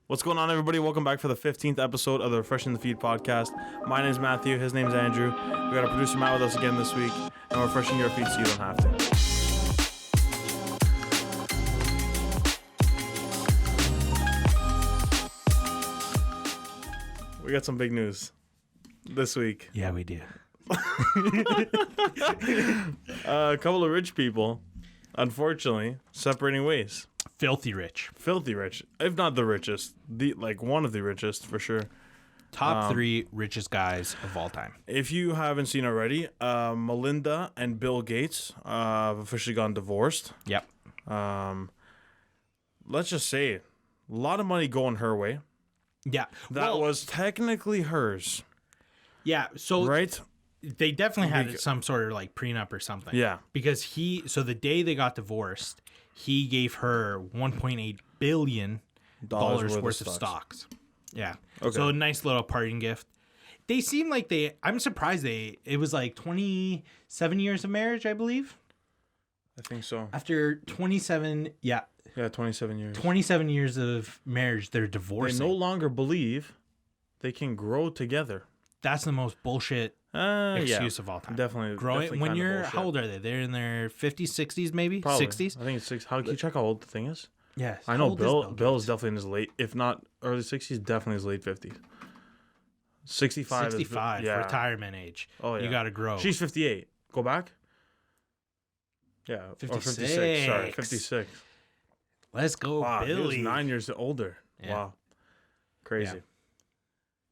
What's going on, everybody? Welcome back for the 15th episode of the Refreshing the Feed podcast. My name's Matthew. His name's Andrew. We got our producer Matt with us again this week, and we're refreshing your feed so you don't have to. We got some big news this week. Yeah, we do. A couple of rich people, unfortunately, separating ways. Filthy rich. Filthy rich, if not the richest, one of the richest for sure. Top three richest guys of all time. If you haven't seen already, Melinda and Bill Gates have officially gotten divorced. Yep. Let's just say it. A lot of money going her way. Yeah. That was technically hers. Yeah. So right? They definitely had some sort of like prenup or something. Yeah. Because the day they got divorced, he gave her $1.8 billion worth of stocks. Yeah. Okay. So a nice little parting gift. They seem like I'm surprised it was like 27 years of marriage, I believe. I think so. After 27, yeah. Yeah, 27 years. 27 years of marriage, they're divorcing. They no longer believe they can grow together. That's the most bullshit excuse of all time. Definitely. Growing when you're, how old are they? They're in their 50s, 60s, maybe? Probably. 60s? I think it's 60. Can you check how old the thing is? Yes. I know Bill is definitely in his late, if not early 60s, definitely his late 50s. 65 retirement age. Oh, yeah. You got to grow. She's 58. Go back? Yeah. 56. 56. Sorry, 56. Let's go, Billy. He was 9 years older. Yeah. Wow. Crazy.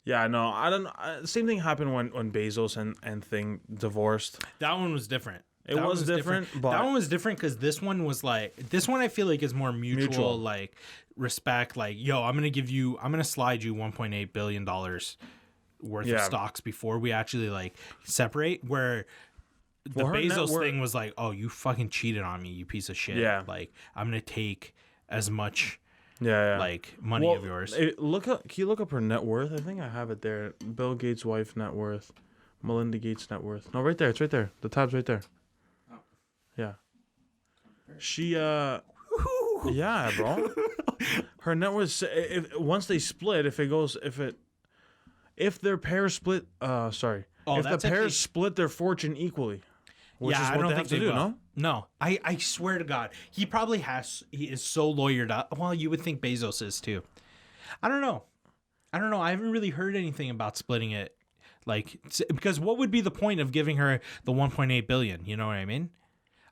Yeah, no, I don't. Same thing happened when Bezos and Thing divorced. That one was different. It was different, but that one was different because this one I feel like is more mutual. Like respect. Like, yo, I'm gonna slide you $1.8 billion worth of stocks before we actually like separate. Where the Bezos thing was like, oh, you fucking cheated on me, you piece of shit. Yeah, like I'm gonna take as much. Like money of yours. Can you look up her net worth? I think I have it there. Bill Gates' wife net worth, Melinda Gates' net worth. No, right there. It's right there. The tab's right there. Oh. Yeah. She yeah, bro. Her net worth. Once they split, if their pairs split. If the pairs split their fortune equally. Which is what I don't think they do, no? No. I swear to God. He is so lawyered up. Well, you would think Bezos is too. I don't know. I haven't really heard anything about splitting it. Like, because what would be the point of giving her the $1.8 billion? You know what I mean?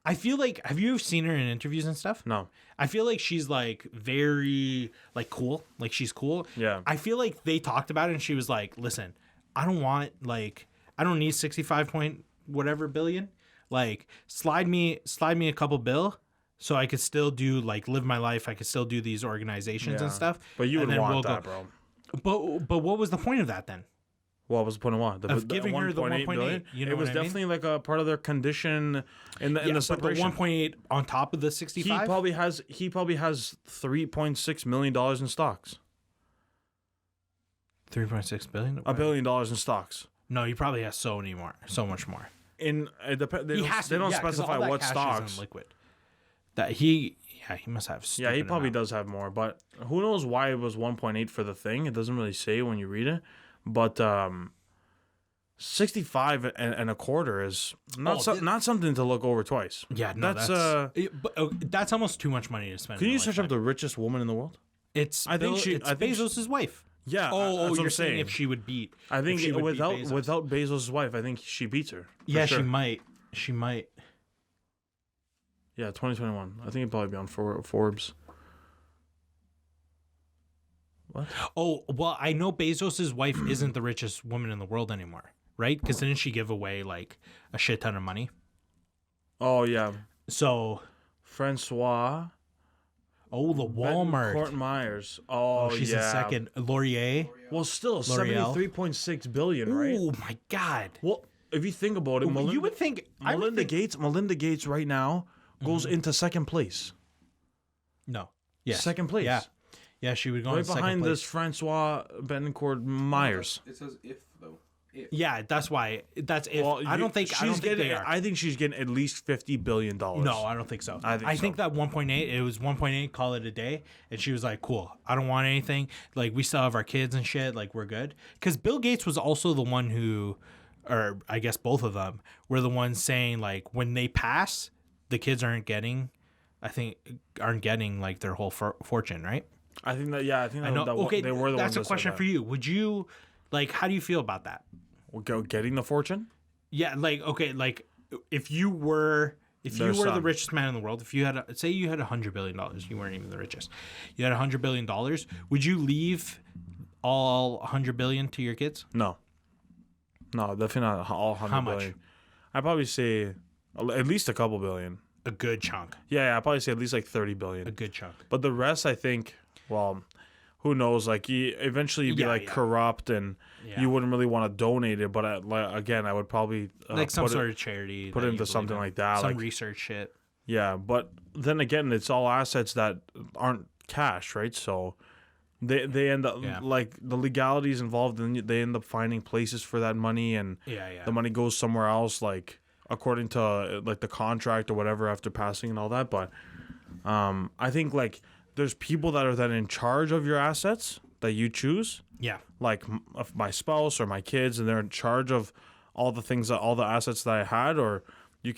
I feel like, have you seen her in interviews and stuff? No. I feel like she's like very like cool. Like she's cool. Yeah. I feel like they talked about it and she was like, listen, I don't need 65 point whatever billion. Like slide me a couple bill so I could still do like live my life. I could still do these organizations and stuff. But you would want that, bro. But what was the point of that then? What was the point of what? Of giving her the 1.8. You know, it was definitely like a part of their condition in the separation. But the 1.8 on top of the 65. He probably has $3.6 million in stocks. 3.6 billion. $1 billion in stocks. No, he probably has so much more. They don't specify what stocks. Liquid. That he must have. Yeah, he probably does have more, but who knows why it was 1.8 for the thing? It doesn't really say when you read it. But 65 and a quarter is not something to look over twice. Yeah, no, that's almost too much money to spend. Can you search up the richest woman in the world? It's Bezos' wife. Yeah. Oh, you're saying if she would beat? I think without Bezos' wife, I think she beats her. Yeah, sure. She might. Yeah, 2021. I think it'd probably be on Forbes. What? Oh, well, I know Bezos' wife isn't the richest woman in the world anymore, right? Because didn't she give away like a shit ton of money? Oh yeah. So Francois. Oh, the Walmart. Court Myers. Oh, she's a second. Laurier. Well, still $73.6 billion, right? Oh my God. Well, if you think about it, you would think Melinda Gates right now goes into second place. No. Yes. Second place. Yeah, she would go right behind this Francois Bettencourt Myers. It says if though. Yeah, that's why. That's if Well, I don't think they are. I think she's getting at least $50 billion. No, I don't think so. I think so. that 1.8. It was 1.8. Call it a day. And she was like, "Cool. I don't want anything. Like we still have our kids and shit. Like we're good." Because Bill Gates was also the one who, or I guess both of them were the ones saying like when they pass, the kids aren't getting like their whole fortune, right? I think that I think that, I know. that Okay, they were the ones. that's a question for you. Would you like? How do you feel about that? Go getting the fortune. Yeah, like okay, like if you were the richest man in the world, if you had say you had $100 billion, you weren't even the richest. You had $100 billion. Would you leave all 100 billion to your kids? No, definitely not all 100 How much? billion. I'd probably say at least a couple billion. A good chunk. Yeah, I'd probably say at least like 30 billion. A good chunk. But the rest, I think, well, who knows? Like, eventually you'd be corrupt, and you wouldn't really want to donate it. But again, I would probably like some sort of charity. Put it into something like that, some like research shit. Yeah, but then again, it's all assets that aren't cash, right? So they end up like the legalities involved, and they end up finding places for that money, and the money goes somewhere else, like according to like the contract or whatever after passing and all that. But I think like there's people that are then in charge of your assets that you choose. Yeah. Like my spouse or my kids, and they're in charge of all the assets that I had, or they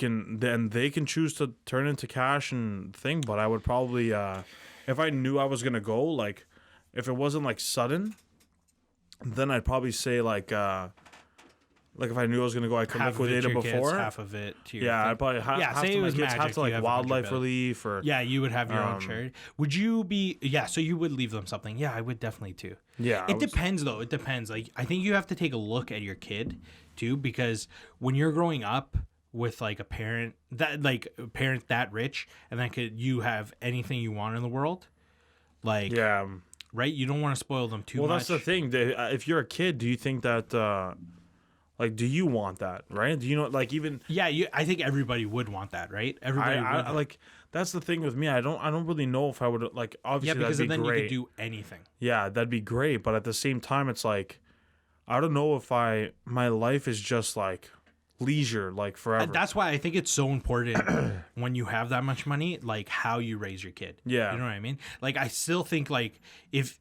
can choose to turn into cash and thing. But I would probably, if I knew I was going to go, like if it wasn't like sudden, then I'd probably say like if I knew I was going to go, I could liquidate it before. Kids, half of it to your I'd probably have to. My kids have to like wildlife relief or. Yeah, you would have your own charity. Would you be? Yeah, so you would leave them something. Yeah, I would definitely too. Yeah, it depends though. It depends. Like I think you have to take a look at your kid too, because when you're growing up with like a parent that rich, and then you have anything you want in the world, like right? You don't want to spoil them too much. Well, that's the thing. If you're a kid, do you think that? Like, do you want that, right? Do you know, like, even... Yeah, I think everybody would want that, right? Everybody would. Like, that's the thing with me. I don't really know if I would, like, obviously, because that'd be then great. You could do anything. Yeah, that'd be great. But at the same time, it's like, I don't know if my life is just, like, leisure, like, forever. That's why I think it's so important when you have that much money, like, how you raise your kid. Yeah. You know what I mean? Like, I still think, like, if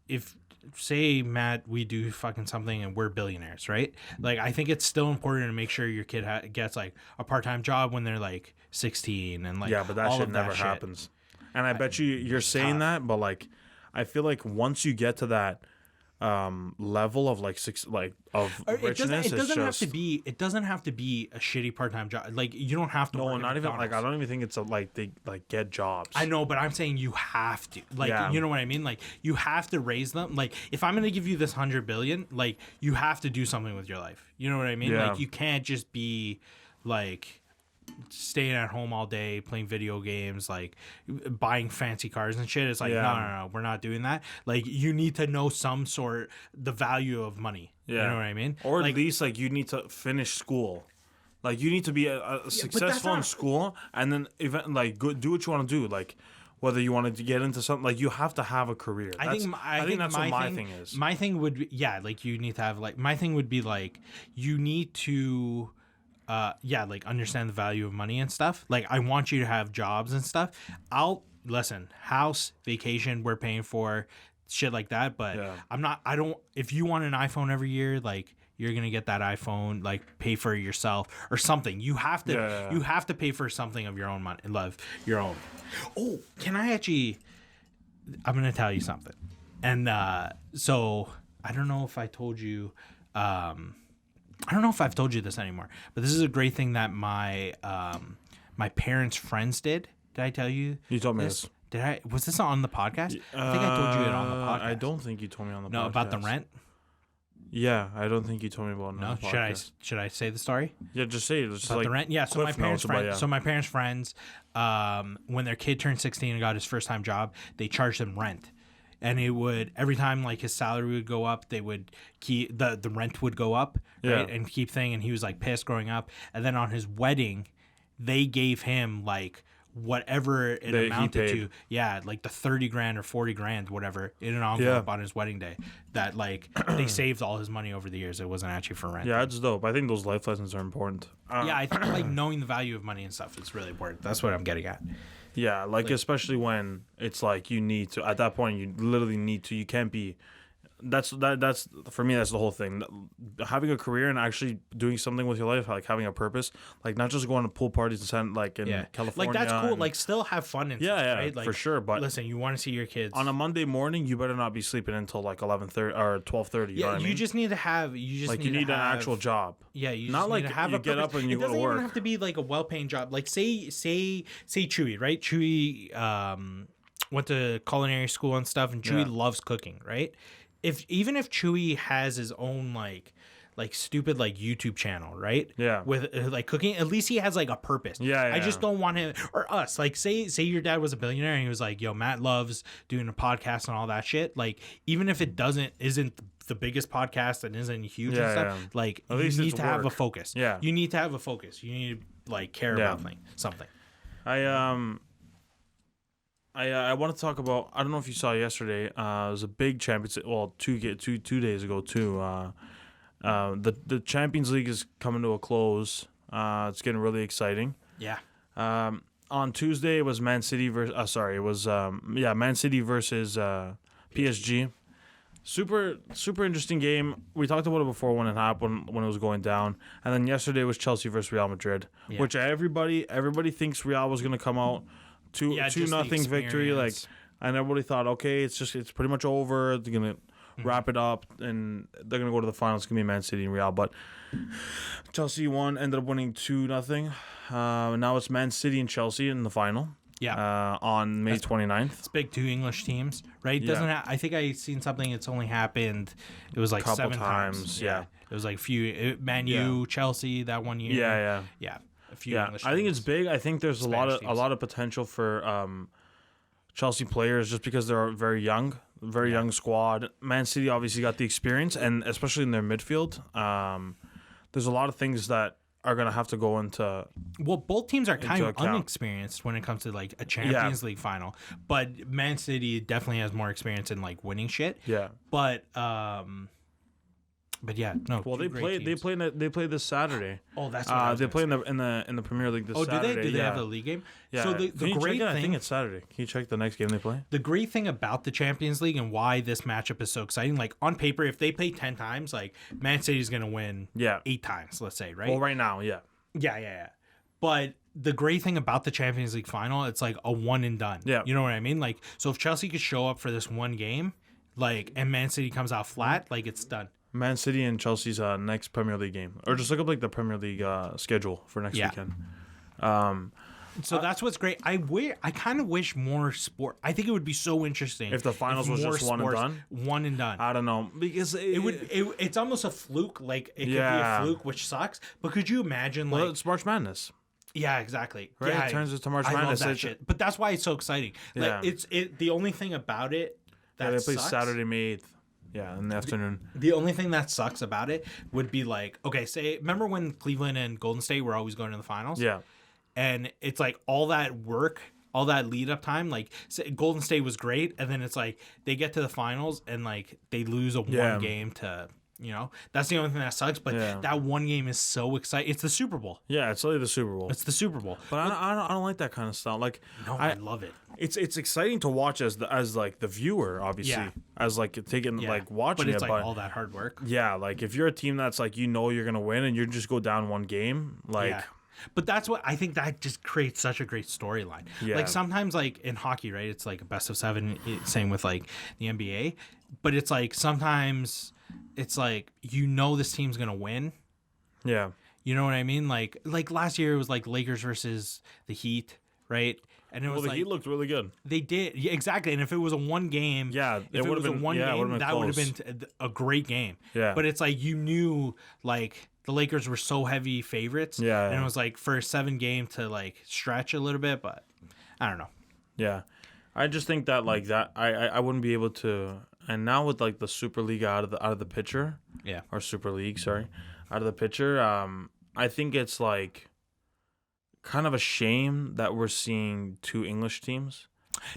say, Matt, we do fucking something and we're billionaires, right? Like, I think it's still important to make sure your kid gets like a part-time job when they're like 16 and like but that shit never happens. And I bet you're saying that, but like, I feel like once you get to that level of richness, it doesn't have to be a shitty part-time job. Like you don't have to. No, not even like I don't even think it's they get jobs. I know, but I'm saying you have to. Like you know what I mean? Like you have to raise them. Like if I'm gonna give you this 100 billion, like you have to do something with your life. You know what I mean? Like you can't just be like staying at home all day playing video games, like buying fancy cars and shit. It's like no, we're not doing that. Like you need to know the value of money. You know what I mean? Or at least like you need to finish school. Like you need to be a successful in school, and then do what you want to do. Like whether you wanted to get into something, like you have to have a career. I think that's what my thing is. My thing would be, like you need to have like, my thing would be like you need to like understand the value of money and stuff. Like I want you to have jobs and stuff. Listen, house, vacation, we're paying for shit like that. But if you want an iPhone every year, like you're going to get that iPhone, like pay for it yourself or something. You have to pay for something of your own money, your own. Oh, I'm going to tell you something. And, so I don't know if I told you, I don't know if I've told you this anymore, but this is a great thing that my parents' friends did. Did I tell you? You told me this. Did I? Was this on the podcast? I think I told you it on the podcast. I don't think you told me on the podcast. No, about the rent? Yeah, I don't think you told me about it on the podcast. Should I say the story? Yeah, just say it. It's about the rent? Yeah, so my parents' friends, when their kid turned 16 and got his first time job, they charged him rent. And it would, every time like his salary would go up, they would keep the rent would go up, right? And keep thing. And he was like pissed growing up. And then on his wedding, they gave him like whatever it amounted to. Yeah, like the 30 grand or 40 grand, whatever, in an envelope on his wedding day. That like they saved all his money over the years. It wasn't actually for rent. Yeah, it's dope. I think those life lessons are important. Yeah, I think like knowing the value of money and stuff is really important. That's what I'm getting at. Yeah, like especially when it's like you need to. At that point, you literally need to. You can't be. That's for me. That's the whole thing. Having a career and actually doing something with your life, like having a purpose, like not just going to pool parties and like in California. Like that's cool. Like still have fun and stuff, right? Like, for sure. But listen, you want to see your kids on a Monday morning. You better not be sleeping until like 11:30 or 12:30. You know what I mean? Just need to have. You need an actual job. Yeah, you not just like need to have you a get purpose. up and you go to work. It doesn't even have to be like a well-paying job. Like say Chewy, right? Chewy went to culinary school and stuff, and Chewy loves cooking, right? Even if Chewy has his own like stupid like YouTube channel, right? Yeah. With like cooking, at least he has like a purpose. Yeah. I just don't want him or us. Like say your dad was a billionaire and he was like, "Yo, Matt loves doing a podcast and all that shit." Like even if it isn't the biggest podcast and isn't huge and stuff, like at least you need to have a focus. Yeah. You need to have a focus. You need to like care about something. I want to talk about. I don't know if you saw yesterday. It was a big championship. Well, two days ago too. The Champions League is coming to a close. It's getting really exciting. Yeah. On Tuesday it was Man City versus. Man City versus PSG. Super interesting game. We talked about it before when it happened, when it was going down, and then yesterday was Chelsea versus Real Madrid, which everybody thinks Real was going to come out. 2-0 victory, like, and everybody thought, okay, it's pretty much over. They're gonna wrap it up, and they're gonna go to the finals. It's gonna be Man City and Real, but Chelsea ended up winning 2-0. Now it's Man City and Chelsea in the final. Yeah. On May 29th. It's big, two English teams, right? I think I seen something. It's only happened. It was like couple 7 times. Yeah. It was like Man U, Chelsea that one year. Yeah. A few English I think teams. it's big. I think there's a lot of potential for Chelsea players just because they're very young squad. Man City obviously got the experience, and especially in their midfield, there's a lot of things that are gonna have to go into. Well, both teams are kind of unexperienced when it comes to like a Champions League final, but Man City definitely has more experience in like winning shit. Yeah, But yeah, no. Well, they play this Saturday. Oh, that's what they play in the Premier League this Saturday. Oh, do they? Do they have the league game? Yeah. So the great thing, I think it's Saturday. Can you check the next game they play? The great thing about the Champions League and why this matchup is so exciting, like on paper, if they play 10 times, like Man City's gonna win 8 times, let's say, right? Well, right now, yeah. Yeah. But the great thing about the Champions League final, it's like a one and done. Yeah. You know what I mean? Like, so if Chelsea could show up for this one game, like, and Man City comes out flat, like it's done. Man City and Chelsea's next Premier League game, or just look up like the Premier League schedule for next weekend. So that's what's great. I kind of wish more sport. I think it would be so interesting if the finals was just one and done. One and done. I don't know, because it's almost a fluke. Like it could be a fluke, which sucks. But could you imagine? Like, it's March Madness. Yeah, exactly. Right, yeah, it turns into March Madness. I love that shit. But that's why it's so exciting. Like the only thing about it that they play Saturday, May 8th. Yeah, in the afternoon. The only thing that sucks about it would be like, okay, remember when Cleveland and Golden State were always going to the finals? Yeah. And it's like all that work, all that lead up time, like Golden State was great, and then it's like they get to the finals and like they lose one game to, that's the only thing that sucks. But that one game is so exciting. It's the Super Bowl. Yeah, it's literally the Super Bowl. It's the Super Bowl. But I don't like that kind of stuff. Like, no, I love it. It's exciting to watch as like the viewer, obviously, as like like watching it. But it's like all that hard work. Yeah, like if you're a team that's like you're gonna win and you just go down one game, like. Yeah. But that's what I think that just creates such a great storyline. Yeah. Like sometimes like in hockey, right? It's like a best of 7. Same with like the NBA. But it's like sometimes it's like this team's gonna win. Yeah. You know what I mean? Like last year it was like Lakers versus the Heat, right? And it was the Heat looked really good. They did, exactly. And if it was a one game, if it would have been one game, that would have been a great game. Yeah. But it's like like the Lakers were so heavy favorites. Yeah. And it was like for a 7 game to like stretch a little bit, but I don't know. Yeah, I just think that like that I wouldn't be able to. And now with like the Super League out of the picture, or Super League, sorry, out of the picture, I think it's like kind of a shame that we're seeing 2 English teams.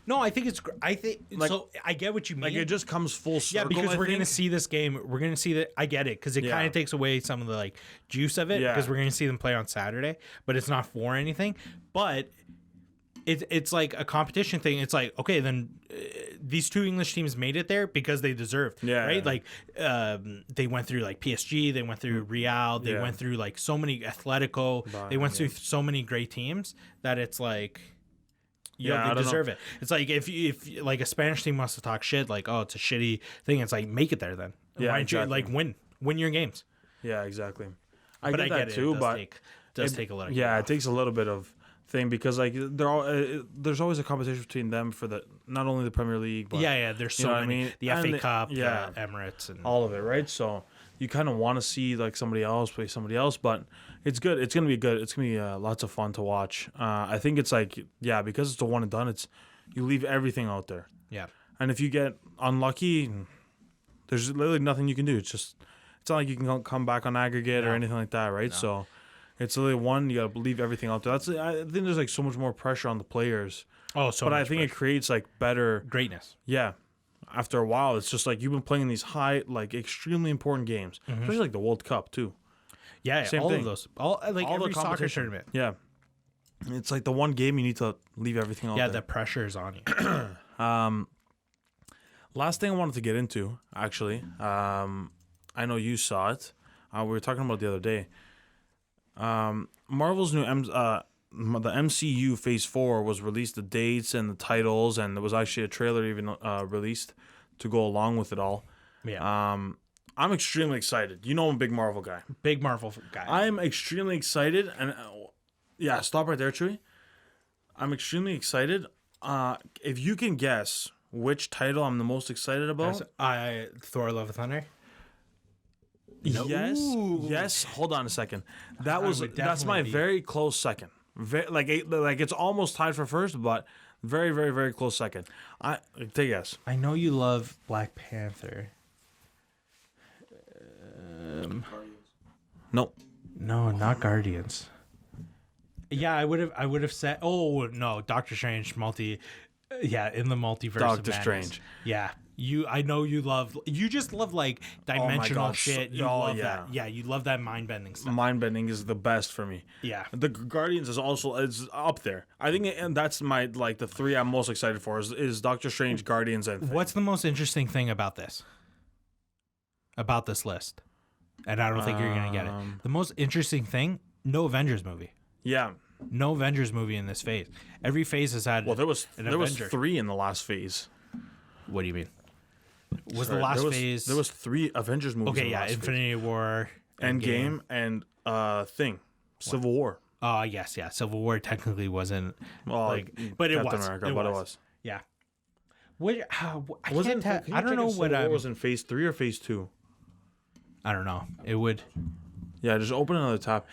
No, I think it's. I think Like- so. I get what you mean. Like it just comes full circle. yeah, because I we're gonna think. see this game. We're gonna see that. I get it because it Yeah. kind of takes away some of the like juice of it. Yeah. Because we're gonna see them play on Saturday, but it's not for anything. But it's like a competition thing. It's like, okay, then these 2 English teams made it there because they deserved. Yeah. Right. Like they went through like PSG. They went through Real. They Yeah. went through like so many Atletico. They went through so many great teams that it's like. Yeah, I they don't deserve know. it. It's like if like a Spanish team wants to talk shit, like, oh, it's a shitty thing. It's like, make it there then. Yeah, Why don't exactly. you like win your games? Yeah, exactly. I But get I that get too, it. but Does take a little. yeah, it takes a little bit of thing because like they're all there's always a competition between them for the not only the Premier League, but yeah. There's so know what I many. mean? The And FA Cup, yeah. the Emirates, and all of it, right? So you kind of want to see like somebody else play somebody else, but it's good. It's gonna be good. It's gonna be lots of fun to watch. I think it's like because it's a one and done. It's you leave everything out there, yeah. and if you get unlucky, there's literally nothing you can do. It's not like you can come back on aggregate or anything like that, right? So it's literally one. You gotta leave everything out there. I think there's like so much more pressure on the players, Oh, so. but I much think it creates like better. greatness. Yeah. After a while, it's just like you've been playing these like extremely important games, especially like the World Cup too. Yeah, Same all thing. of those. All like All the every soccer competition. tournament. Yeah. It's like the one game you need to leave everything out Yeah, there. the pressure is on you. Last thing I wanted to get into, actually, I know you saw it. We were talking about it the other day. Marvel's new the MCU Phase 4 was released, the dates and the titles, and there was actually a trailer even released to go along with it all. Yeah, I'm extremely excited. You know I'm a big Marvel guy. big Marvel guy. I'm extremely excited, and yeah, stop right there, Chewy. I'm extremely excited. If you can guess which title I'm the most excited about, Thor: Love and Thunder. yes, Ooh. yes. Hold on a second. That's would my definitely be. very close second. Like it's almost tied for first, but very, very, very close second. Take a guess. I know you love Black Panther. Nope. No, not Guardians. Yeah, I would have said. Oh no, Doctor Strange in the multiverse. Doctor of Madness. Strange. Yeah, I know you love. You just love like dimensional God, shit. You oh, love yeah. that. Yeah, you love that mind bending stuff. Mind bending is the best for me. Yeah. The Guardians is also it's up there. I think, and that's my like the 3 I'm most excited for is Doctor Strange, Guardians, and Thing. What's the most interesting thing about this? About this list, and I don't think you're gonna get it. The most interesting thing: no Avengers movie. Yeah. No Avengers movie in this phase. Every phase has had. Well, there was Avenger. 3 in the last phase. What do you mean? Was Sorry, the last there was, phase? There was 3 Avengers movies. Okay, in the yeah, last Infinity War, phase. Endgame, and Thing, Civil War. Oh yes, yeah. Civil War technically wasn't Well, but it Captain was. America, it but was. it was. Yeah. What? I Wasn't can't. can you I don't check know if what. Civil War was in phase 3 or phase 2. I don't know. It would. Yeah, just open another tab.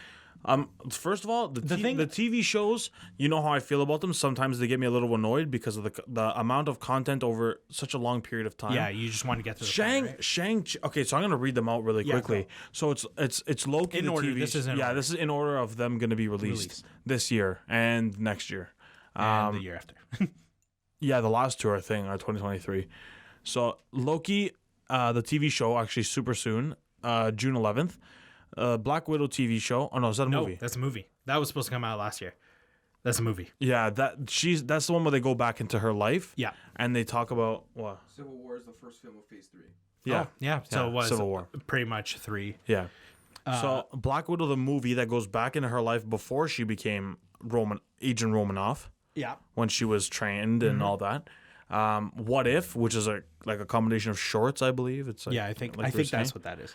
First of all, the TV shows, you know how I feel about them. Sometimes they get me a little annoyed because of the amount of content over such a long period of time. Yeah, you just want to get to the point, right? Shang. Okay, so I'm gonna read them out really quickly. go. So it's Loki. In the order, TV this is in yeah, order. this is in order of them gonna be released this year and next year. And the year after. Yeah, the last 2 are 2023. So Loki, the TV show, actually super soon, June 11th. Black Widow TV show. Oh no, is that a movie? That's a movie. That was supposed to come out last year. That's a movie. Yeah, that's the one where they go back into her life. Yeah. And they talk about what? Civil War is the first film of Phase 3. Yeah. Oh, yeah. So it was Civil War. pretty much 3. Yeah. So Black Widow, the movie that goes back into her life before she became Agent Romanoff, Yeah. when she was trained and all that. What If, which is a combination of shorts, I believe. It's like, Yeah, I think like we were that's saying. what that is.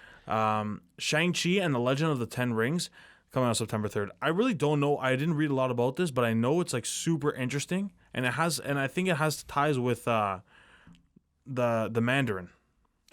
Shang-Chi and the Legend of the Ten Rings coming out September 3rd. I really don't know. I didn't read a lot about this, but I know it's like super interesting, and I think it has ties with the Mandarin.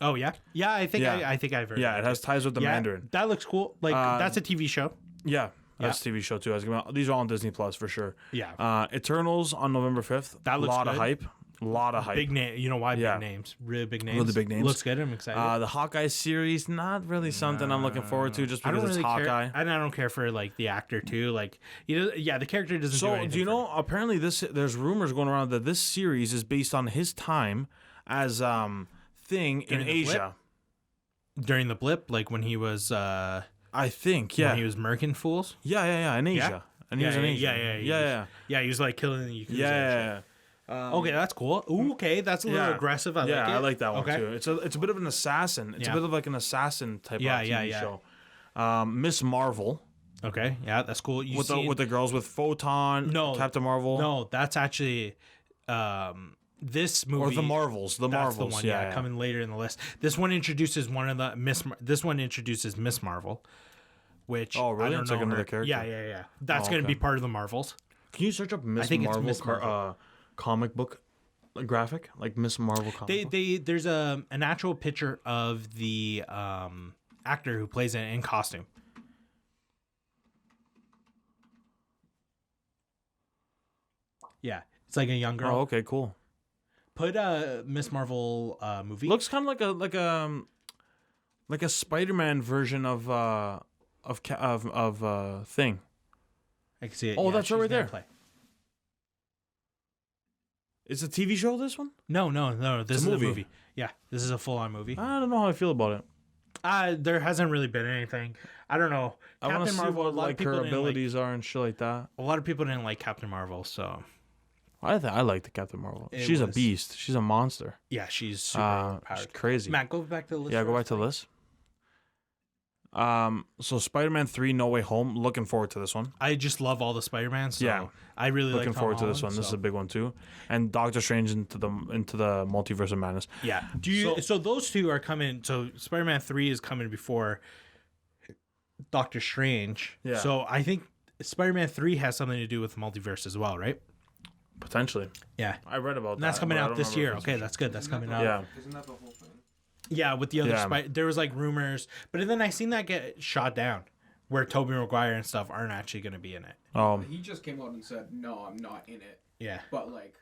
Oh yeah, yeah. I think Yeah. I think I've heard. Yeah, of it has ties with the Yeah, Mandarin. that looks cool. Like that's a TV show. Yeah, that's a TV show too. These are all on Disney Plus for sure. Yeah. Eternals on November 5th. That looks a lot of good. hype. A lot of hype. Big name. You know why? Yeah. Big names. Really big names. Really big names. Looks good. I'm excited. The Hawkeye series, not really something I'm looking forward to, just I because don't it's really Hawkeye. care. And I don't care for like the actor too. Like, yeah, the character doesn't. do So, anything do you for know? Apparently, there's rumors going around that this series is based on his time as thing in During the Asia. during the blip, like when he was I think, yeah, when he was murking fools. yeah, in Asia, and he was in Asia, Yeah, he was like killing the Yakuza. and shit. yeah. Okay, that's cool. Ooh, okay, that's a little Yeah. aggressive. I Yeah, like it. I like that one Okay. too. It's a bit of an assassin. It's a Yeah. bit of like an assassin type Yeah, of yeah, TV yeah. show. Miss Marvel Okay, yeah, that's cool. You with seen- the girls with Photon, No, Captain Marvel, No, that's actually this movie or the Marvels, the That's Marvels, the one, yeah. coming later in the list. This one introduces This one introduces Miss Marvel, which Oh, really? I don't It's know like another her. character? Yeah. That's Oh, gonna be okay. part of the Marvels. Can you search up Miss think it's Marvel, Miss Marvel. comic book graphic, like Miss Marvel comic book? There's an actual picture of the actor who plays it in costume. Yeah, it's like a young girl. Oh, okay, cool. Put a Miss Marvel movie. Looks kind of like a Spider-Man version of Thing. I can see it. Oh, that's she's right gonna there. play. It's a TV show. This one? No. This is a a movie. movie. Yeah, this is a full-on movie. I don't know how I feel about it. There hasn't really been anything. I don't know. I want to Captain see Marvel. what A lot of like people her didn't like. abilities are and shit like that. A lot of people didn't like Captain Marvel, so I like the Captain Marvel. It She's a was- beast. She's a monster. yeah, she's super She's overpowered. crazy. Matt, go back to the list. Yeah, for go us. back to the list. So Spider-Man 3 No Way Home, looking forward to this one. I just love all the Spider-Man. So Yeah. I really Looking like Tom forward to this one. Holland, This is so- a big one too. And Doctor Strange into the Multiverse of Madness. Yeah. Do you? So those two are coming. So Spider-Man 3 is coming before Doctor Strange. Yeah. So I think Spider-Man 3 has something to do with the multiverse as well, right? Potentially. Yeah. I read about And that. that's coming but I out don't this remember year. if it's Okay, that's good. That's coming out. Yeah. Isn't that the whole thing? Yeah, with the other Yeah. there was like rumors, but then I seen that get shot down, where Tobey Maguire and stuff aren't actually going to be in it. He just came out and said, "No, I'm not in it." Yeah, But like,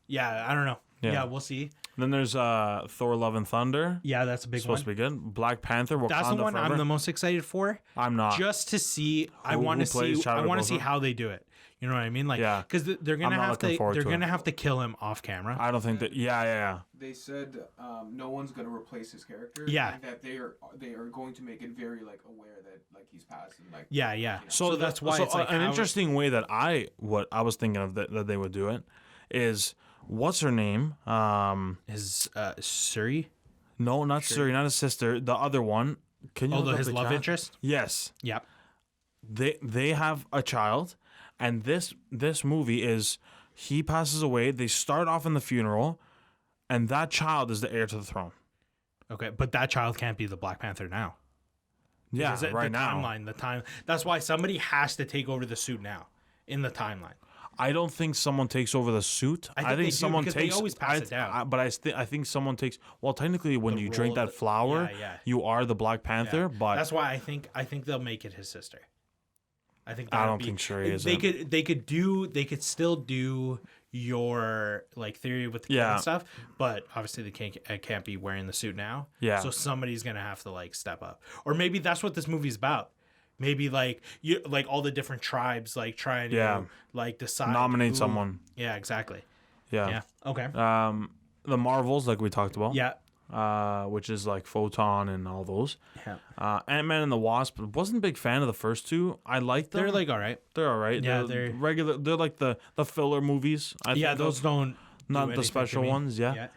yeah, I don't know. Yeah. Yeah, we'll see. Then there's Thor: Love and Thunder. Yeah, that's a big Supposed one. to be good. Black Panther. Wakanda That's the one Forever. I'm the most excited for, I'm not. just to see. I Who- want who to see. plays I Chadwick want to see Boseman? how they do it. You know what I mean? Like, Yeah. because they're I'm gonna not have looking to. forward They're to gonna it. have to kill him off camera. I don't think that. Yeah. they said no one's gonna replace his character. Yeah. And that they are going to make it very like aware that like he's passed and like. Yeah. So, that's why it's like an how- interesting way that I was thinking of that they would do it is what's her name? Is Suri? No, not Suri, not his sister. The other one. Can you? Although look up his the love cast? interest. Yes. Yep. They have a child, and this movie is he passes away. They start off in the funeral, and that child is the heir to the throne. Okay, but that child can't be the Black Panther now. Yeah, Because right the now. timeline, the time. That's why somebody has to take over the suit now in the timeline. I don't think someone takes over the suit. I think they do, someone because they takes. always pass it down. But I think someone takes. Well, technically, when The you role drink of that the- flower, yeah. you are the Black Panther. Yeah. But That's why I think they'll make it his sister. I think I that'd don't be- think Shuri is They it. they could still do your like theory with the kid Yeah. and stuff, but obviously they can't be wearing the suit now. Yeah. So somebody's gonna have to like step up, or maybe that's what this movie's about. Maybe like you like all the different tribes like trying Yeah. to like decide nominate who- someone. Yeah, exactly. Yeah. Yeah. Okay. The Marvels, like we talked about. Yeah. Which is like Photon and all those. Yeah. Ant-Man and the Wasp. Wasn't a big fan of the first two. I liked them. They're like all right. They're all right. Yeah, they're they're- regular. They're like the filler movies. I Yeah, think those of. don't not do the anything special to me. ones. Yeah.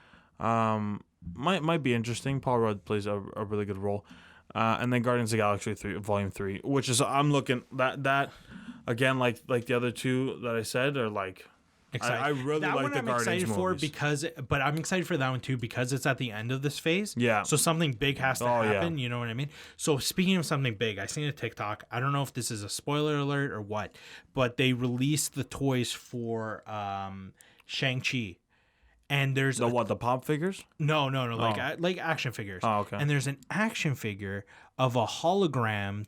Might be interesting. Paul Rudd plays a really good role. And then Guardians of the Galaxy 3, Volume 3, which is I'm looking that again like the other two that I said are like Excited. I really that like one the I'm Guardians excited for movies. because, but I'm excited for that one too because it's at the end of this phase. Yeah. So something big has to Oh, yeah. happen. You know what I mean? So speaking of something big, I seen a TikTok. I don't know if this is a spoiler alert or what, but they released the toys for Shang-Chi, and there's the pop figures. no, like action figures. Oh, okay. And there's an action figure of a hologram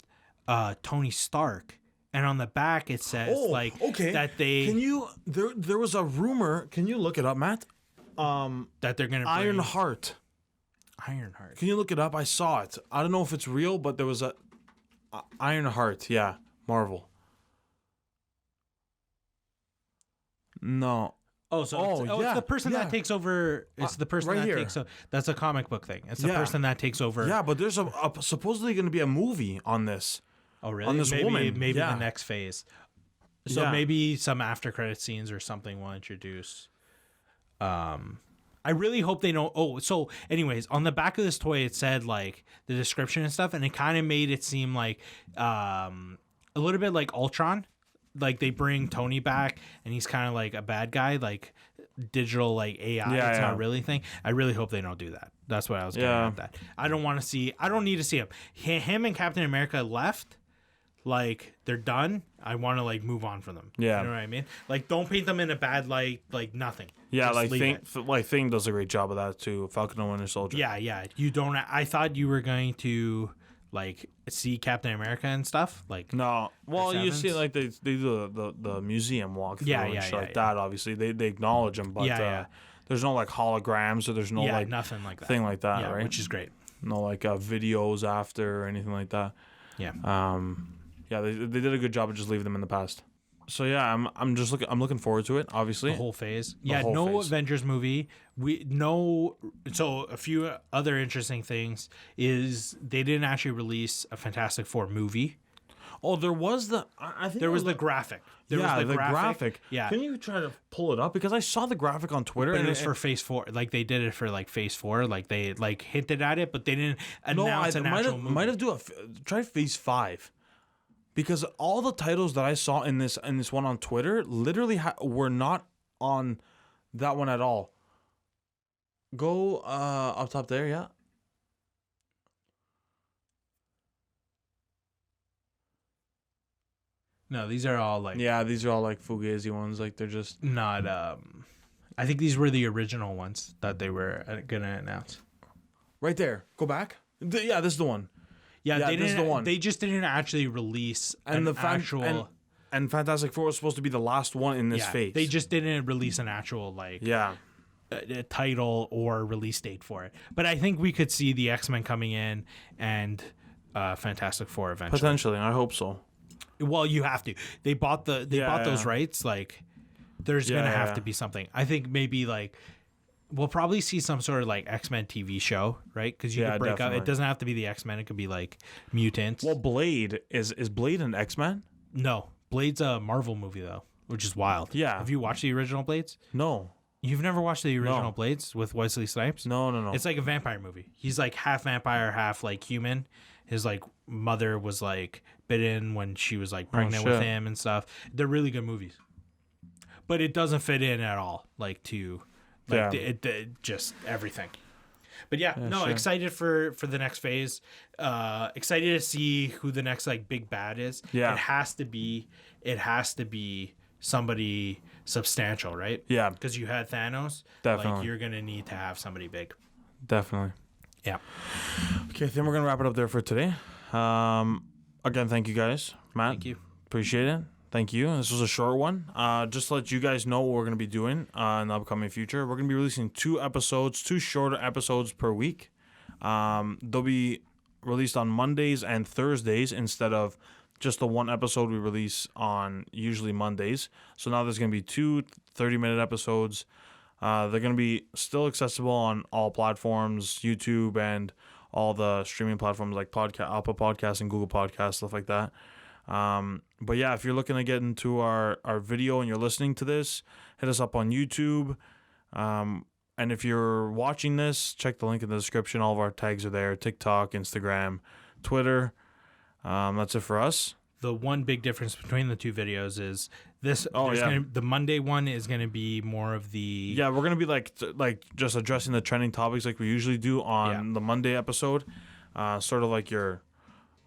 Tony Stark. And on the back it says that they Can you there was a rumor? Can you look it up, Matt? that they're gonna bring. Ironheart. Ironheart. Can you look it up? I saw it. I don't know if it's real, but there was a Ironheart. Yeah, Marvel. No. Oh, so it's the person yeah. that takes over. It's the person right that here. takes over. That's a comic book thing. It's the Yeah. person that takes over. Yeah, but there's a supposedly going to be a movie on this. Oh, really? On this woman. Maybe Yeah. the next phase. So Yeah. maybe some after credit scenes or something will introduce. I really hope they know. Oh, so anyways, on the back of this toy, it said like the description and stuff, and it kind of made it seem like a little bit like Ultron. Like they bring Tony back, and he's kind of like a bad guy, like digital, like AI. Yeah, it's yeah. not really a thing. I really hope they don't do that. That's what I was getting at. That I don't want to see. I don't need to see him. Him and Captain America left. Like they're done. I want to like move on from them. Yeah. You know what I mean? Like don't paint them in a bad light. Like nothing. Yeah, Just like leave Thing does a great job of that too. Falcon and Winter Soldier. Yeah. You don't. I thought you were going to like see Captain America and stuff. Like No, well, Chris you see, Evans? like they do the museum walkthrough Yeah, and yeah, shit yeah, like yeah. that. Obviously, they acknowledge them, but Yeah. there's no like holograms or there's no yeah, like nothing like that. thing like that, Yeah, right? which is great. No like videos after or anything like that. Yeah. Yeah, they did a good job of just leaving them in the past. So yeah, I'm looking forward to it. Obviously, The whole phase. Yeah, whole no phase. Avengers movie. So a few other interesting things is they didn't actually release a Fantastic Four movie. Oh, there was I think There was the graphic. There yeah, was the graphic. Yeah. Can you try to pull it up because I saw the graphic on Twitter But and it was for Phase 4. Like they did it for like Phase 4. Like they like hinted at it, but they didn't announce an actual movie. might have try Phase 5. Because all the titles that I saw in this one on Twitter literally were not on that one at all. Go up top there, yeah. No, these are all like Yeah, these are all like fugazi ones. Like they're just not. I think these were the original ones that they were gonna announce. right there. Go back. Yeah, this is the one. Yeah, Yeah, they this is didn't. the one. They just didn't actually release And an the actual. and Fantastic Four was supposed to be the last one in this yeah, phase. they just didn't release an actual like yeah. a title or release date for it. But I think we could see the X-Men coming in and Fantastic Four eventually. Potentially, I hope so. Well, you have to. They bought those yeah. rights. Like, there's Yeah, gonna have yeah. to be something. I think maybe like we'll probably see some sort of like X-Men TV show, right? Because you Yeah, could break up. definitely. It doesn't have to be the X-Men. It could be like mutants. Well, Blade is Blade an X-Men? No, Blade's a Marvel movie though, which is wild. Yeah. Have you watched the original Blades? No. You've never watched the original No. Blades with Wesley Snipes? No. It's like a vampire movie. He's like half vampire, half like human. His like mother was like bitten when she was like pregnant with shit. him and stuff. They're really good movies, but it doesn't fit in at all. Like to like Yeah. it just everything. But yeah, no, sure. excited for the next phase. Excited to see who the next like big bad is. Yeah. It has to be somebody substantial, right? Yeah, Because you had Thanos. Definitely. Like you're gonna need to have somebody big. definitely. Yeah. Okay, I think we're gonna wrap it up there for today. Again, thank you guys, Matt. Thank you. Appreciate it. Thank you. This was a short one. Just to let you guys know what we're gonna be doing in the upcoming future. We're gonna be releasing two shorter episodes per week. They'll be released on Mondays and Thursdays instead of just the one episode we release on usually Mondays. So now there's gonna be two 30-minute episodes. They're going to be still accessible on all platforms, YouTube and all the streaming platforms like Apple Podcasts and Google Podcasts, stuff like that. But yeah, if you're looking to get into our video and you're listening to this, hit us up on YouTube. And if you're watching this, check the link in the description. All of our tags are there: TikTok, Instagram, Twitter. That's it for us. The one big difference between the two videos is this. Oh, yeah. The Monday one is going to be more of the. Yeah, we're gonna be like just addressing the trending topics like we usually do on the Monday episode, sort of like your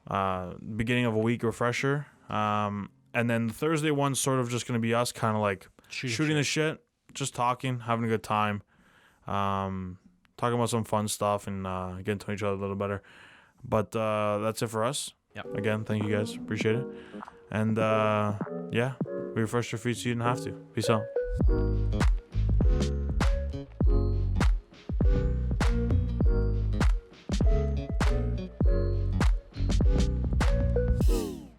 beginning of a week refresher. And then the Thursday one's sort of just gonna be us kind of like shooting the shit, just talking, having a good time, talking about some fun stuff and getting to know each other a little better. But that's it for us. Yep. Again, thank you guys, appreciate it. And yeah, we refreshed your feet so you didn't have to. Peace out.